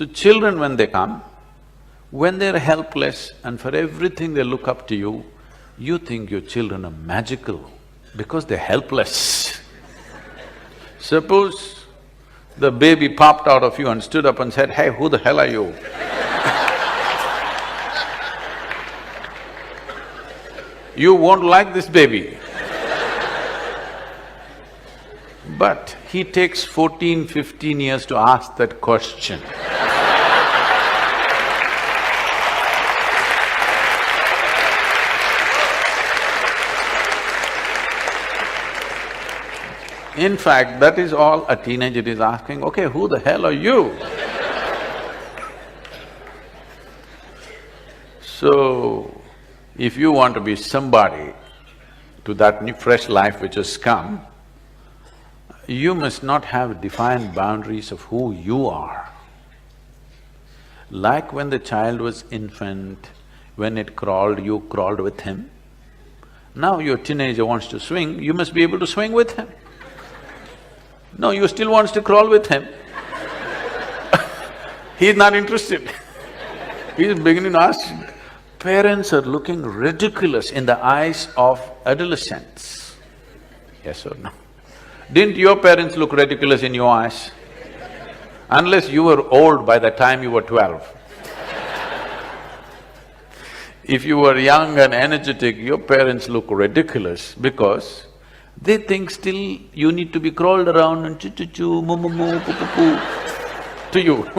So children when they come, when they're helpless and for everything they look up to you, you think your children are magical because they're helpless. Suppose the baby popped out of you and stood up and said, "Hey, who the hell are you?" You won't like this baby. But he takes 14, 15 years to ask that question. In fact, that is all a teenager is asking, okay, who the hell are you? So, if you want to be somebody to that new fresh life which has come, you must not have defined boundaries of who you are. Like when the child was infant, when it crawled, you crawled with him. Now your teenager wants to swing, you must be able to swing with him. No, you still wants to crawl with him. He's not interested. He's beginning to ask. Parents are looking ridiculous in the eyes of adolescents. Yes or no? Didn't your parents look ridiculous in your eyes? Unless you were old by the time you were 12. If you were young and energetic, your parents look ridiculous because they think still you need to be crawled around and choo-choo-choo, moo-moo-moo, poo-poo-poo to you.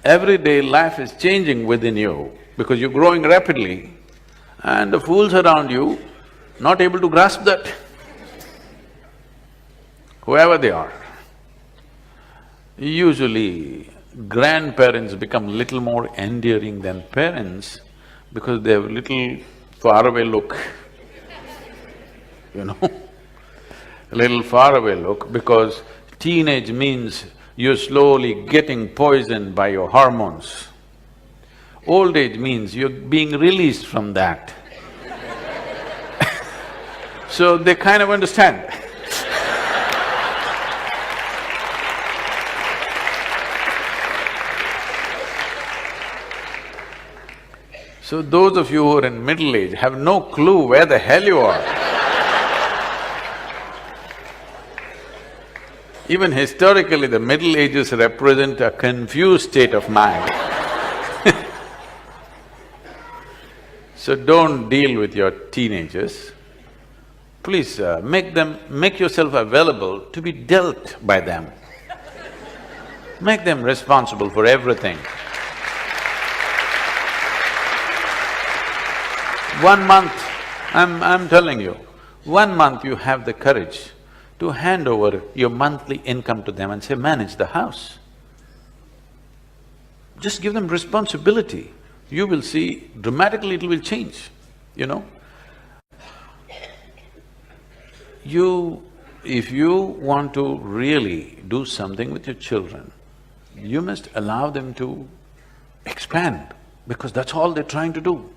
Every day life is changing within you because you're growing rapidly and the fools around you not able to grasp that, whoever they are. Usually, grandparents become little more endearing than parents because they have a little faraway look, you know. A little faraway look because teenage means you're slowly getting poisoned by your hormones. Old age means you're being released from that. So they kind of understand. So those of you who are in middle age have no clue where the hell you are. Even historically, the Middle Ages represent a confused state of mind. So don't deal with your teenagers. Please make yourself available to be dealt by them. Make them responsible for everything. 1 month, I'm telling you, 1 month you have the courage to hand over your monthly income to them and say, manage the house. Just give them responsibility. You will see dramatically it will change, you know. If you want to really do something with your children, you must allow them to expand because that's all they're trying to do.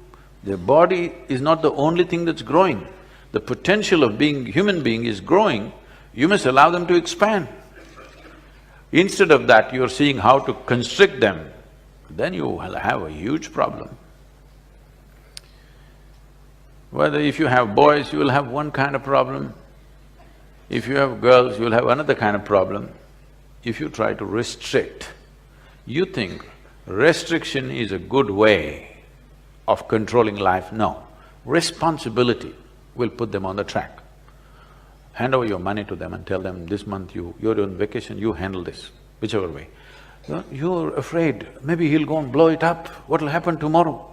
Their body is not the only thing that's growing. The potential of being human being is growing, you must allow them to expand. Instead of that, you're seeing how to constrict them, then you will have a huge problem. Whether if you have boys, you will have one kind of problem. If you have girls, you'll have another kind of problem. If you try to restrict, you think restriction is a good way of controlling life. No, responsibility will put them on the track. Hand over your money to them and tell them, this month you're on vacation, you handle this, whichever way. You're afraid, maybe he'll go and blow it up, what'll happen tomorrow?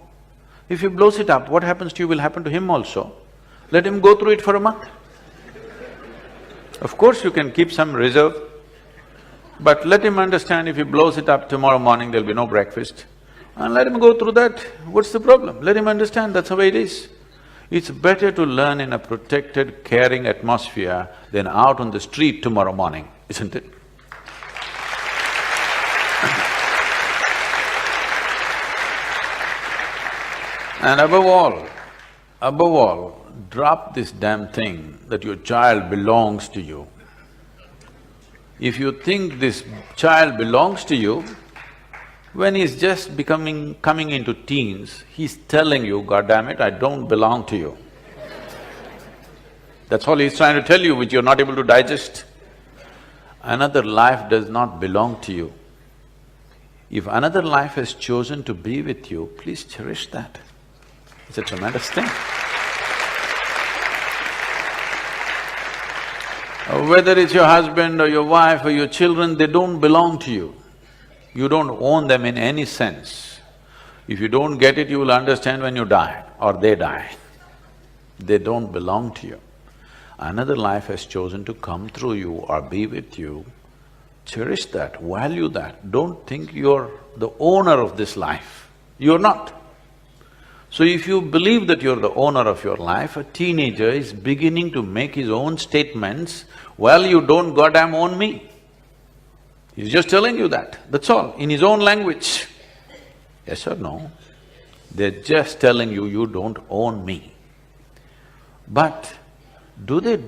If he blows it up, what happens to you will happen to him also. Let him go through it for a month. Of course you can keep some reserve, but let him understand if he blows it up tomorrow morning, there'll be no breakfast. And let him go through that, what's the problem? Let him understand that's the way it is. It's better to learn in a protected, caring atmosphere than out on the street tomorrow morning, isn't it? And above all, drop this damn thing that your child belongs to you. If you think this child belongs to you, when he's just coming into teens, he's telling you, God damn it, I don't belong to you. That's all he's trying to tell you, which you're not able to digest. Another life does not belong to you. If another life has chosen to be with you, please cherish that. It's a tremendous thing. Whether it's your husband or your wife or your children, they don't belong to you. You don't own them in any sense. If you don't get it, you will understand when you die or they die. They don't belong to you. Another life has chosen to come through you or be with you. Cherish that, value that. Don't think you're the owner of this life. You're not. So if you believe that you're the owner of your life, a teenager is beginning to make his own statements, well, you don't goddamn own me. He's just telling you that, that's all, in his own language. Yes or no? They're just telling you, you don't own me. But do they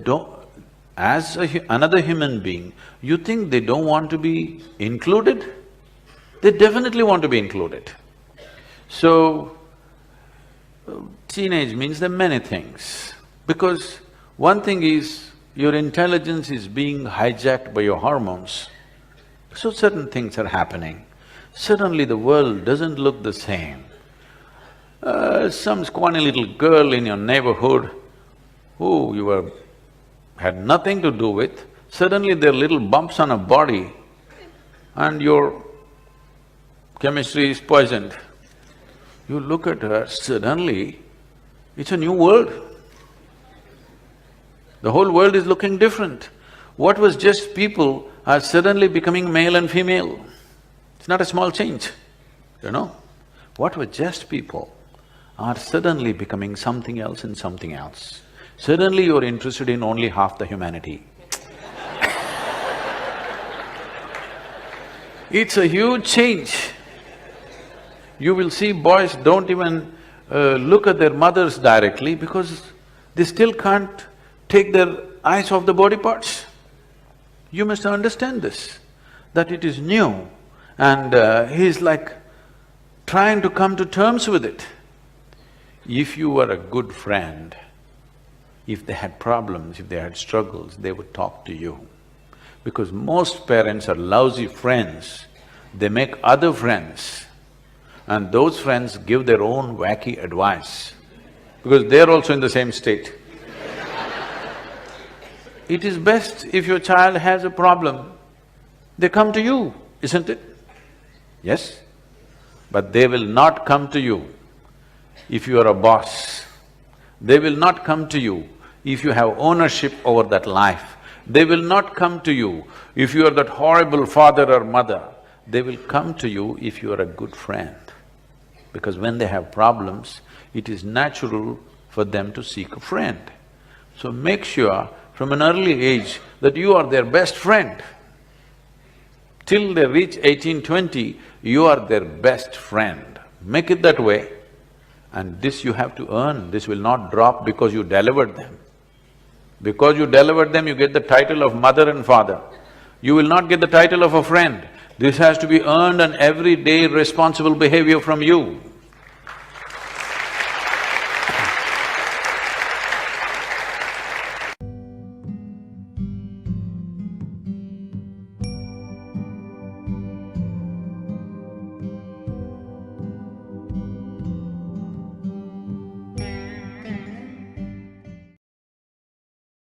as another human being, you think they don't want to be included? They definitely want to be included. So, teenage means there are many things. Because one thing is, your intelligence is being hijacked by your hormones. So certain things are happening. Suddenly the world doesn't look the same. Some scrawny little girl in your neighborhood who you had nothing to do with, suddenly there are little bumps on her body and your chemistry is poisoned. You look at her, suddenly it's a new world. The whole world is looking different. What was just people are suddenly becoming male and female. It's not a small change, you know. What were just people are suddenly becoming something else and something else. Suddenly you're interested in only half the humanity. It's a huge change. You will see boys don't even look at their mothers directly because they still can't take their eyes off the body parts. You must understand this, that it is new and he's like trying to come to terms with it. If you were a good friend, if they had problems, if they had struggles, they would talk to you. Because most parents are lousy friends, they make other friends and those friends give their own wacky advice because they're also in the same state. It is best if your child has a problem, they come to you, isn't it? Yes? But they will not come to you if you are a boss. They will not come to you if you have ownership over that life. They will not come to you if you are that horrible father or mother. They will come to you if you are a good friend. Because when they have problems, it is natural for them to seek a friend. So make sure from an early age that you are their best friend. Till they reach 18, 20, you are their best friend. Make it that way. And this you have to earn, this will not drop because you delivered them. Because you delivered them, you get the title of mother and father. You will not get the title of a friend. This has to be earned and everyday responsible behavior from you.